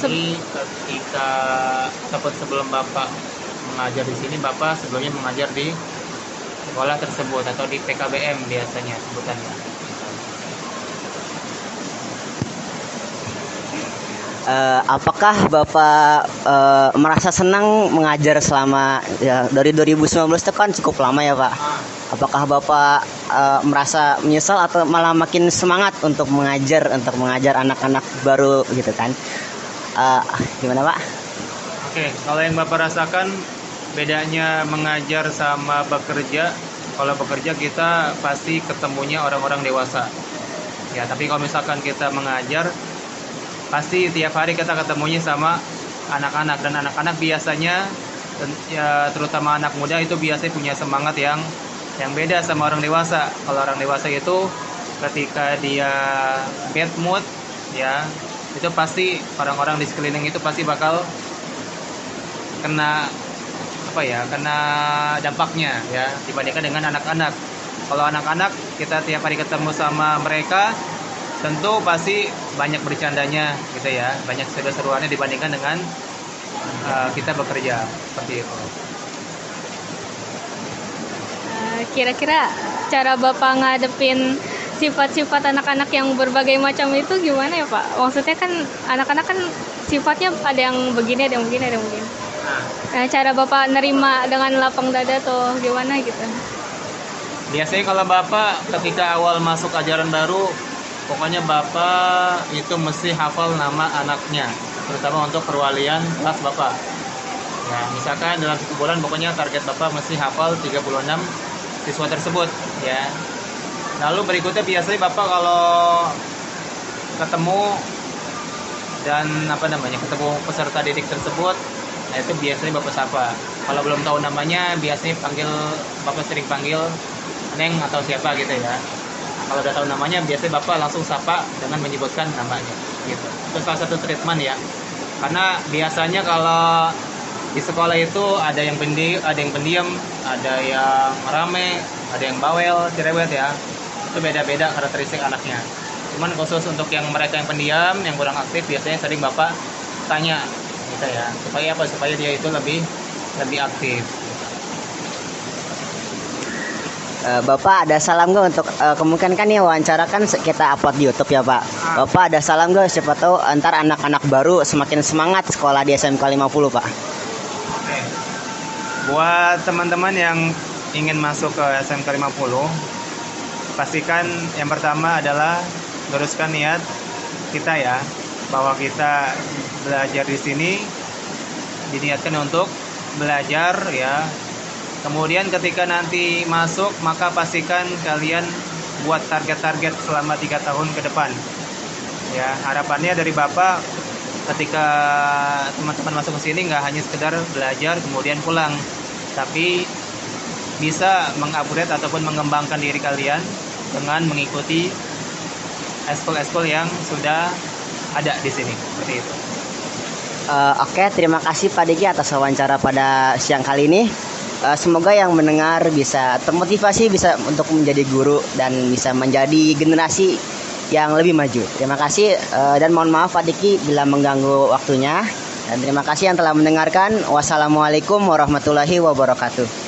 Jadi ketika sebelum Bapak mengajar di sini, Bapak sebelumnya mengajar di sekolah tersebut atau di PKBM biasanya sebutannya. Apakah Bapak merasa senang mengajar selama ya, dari 2019 itu kan cukup lama ya Pak? Apakah Bapak merasa menyesal atau malah makin semangat untuk mengajar anak-anak baru gitu kan? Gimana Pak? Oke, kalau yang Bapak rasakan bedanya mengajar sama bekerja, kalau bekerja kita pasti ketemunya orang-orang dewasa. Ya, tapi kalau misalkan kita mengajar, pasti tiap hari kita ketemunya sama anak-anak, dan anak-anak biasanya ya, terutama anak muda itu biasanya punya semangat yang beda sama orang dewasa. Kalau orang dewasa itu ketika dia bad mood ya, itu pasti orang-orang di sekeliling itu pasti bakal kena kena dampaknya ya, dibandingkan dengan anak-anak. Kalau anak-anak kita tiap hari ketemu sama mereka, tentu pasti banyak bercandanya gitu ya, banyak seru-seruannya dibandingkan dengan kita bekerja seperti itu. Kira-kira cara Bapak ngadepin sifat-sifat anak-anak yang berbagai macam itu gimana ya Pak? Maksudnya kan anak-anak kan sifatnya ada yang begini, ada yang begini, ada yang begini. Nah, cara Bapak nerima dengan lapang dada atau gimana gitu? Biasanya kalau Bapak ketika awal masuk ajaran baru, pokoknya Bapak itu mesti hafal nama anaknya, terutama untuk perwalian kelas Bapak. Ya, misalkan dalam 1 bulan pokoknya target Bapak mesti hafal 36 siswa tersebut ya. Lalu berikutnya biasanya Bapak kalau ketemu dan ketemu peserta didik tersebut, nah itu biasanya Bapak sapa. Kalau belum tahu namanya, biasanya Bapak sering panggil Neng atau siapa gitu ya. Kalau udah tahu namanya, biasanya Bapak langsung sapa dengan menyebutkan namanya gitu. Itu salah satu treatment ya. Karena biasanya kalau di sekolah itu ada yang pendiam, ada yang rame, ada yang bawel, cerewet ya. Itu beda-beda karakteristik anaknya. Cuman khusus untuk yang mereka yang pendiam, yang kurang aktif, biasanya sering Bapak tanya gitu ya. Supaya dia itu lebih aktif. Bapak ada salam gak untuk kemungkinan kan nih wawancara kan kita upload di YouTube ya Pak. Bapak ada salam gak, siapa tahu antar anak-anak baru semakin semangat sekolah di SMK 50 Pak. Oke. Buat teman-teman yang ingin masuk ke SMK 50, pastikan yang pertama adalah luruskan niat kita ya, bahwa kita belajar di sini diniatkan untuk belajar ya. Kemudian ketika nanti masuk, maka pastikan kalian buat target-target selama 3 tahun ke depan. Ya, harapannya dari Bapak ketika teman-teman masuk ke sini nggak hanya sekedar belajar kemudian pulang, tapi bisa mengupgrade ataupun mengembangkan diri kalian dengan mengikuti eskul-eskul yang sudah ada di sini. Seperti itu. Oke, terima kasih Pak Diki atas wawancara pada siang kali ini. Semoga yang mendengar bisa termotivasi bisa untuk menjadi guru dan bisa menjadi generasi yang lebih maju. Terima kasih dan mohon maaf Pak Diki bila mengganggu waktunya. Dan terima kasih yang telah mendengarkan. Wassalamualaikum warahmatullahi wabarakatuh.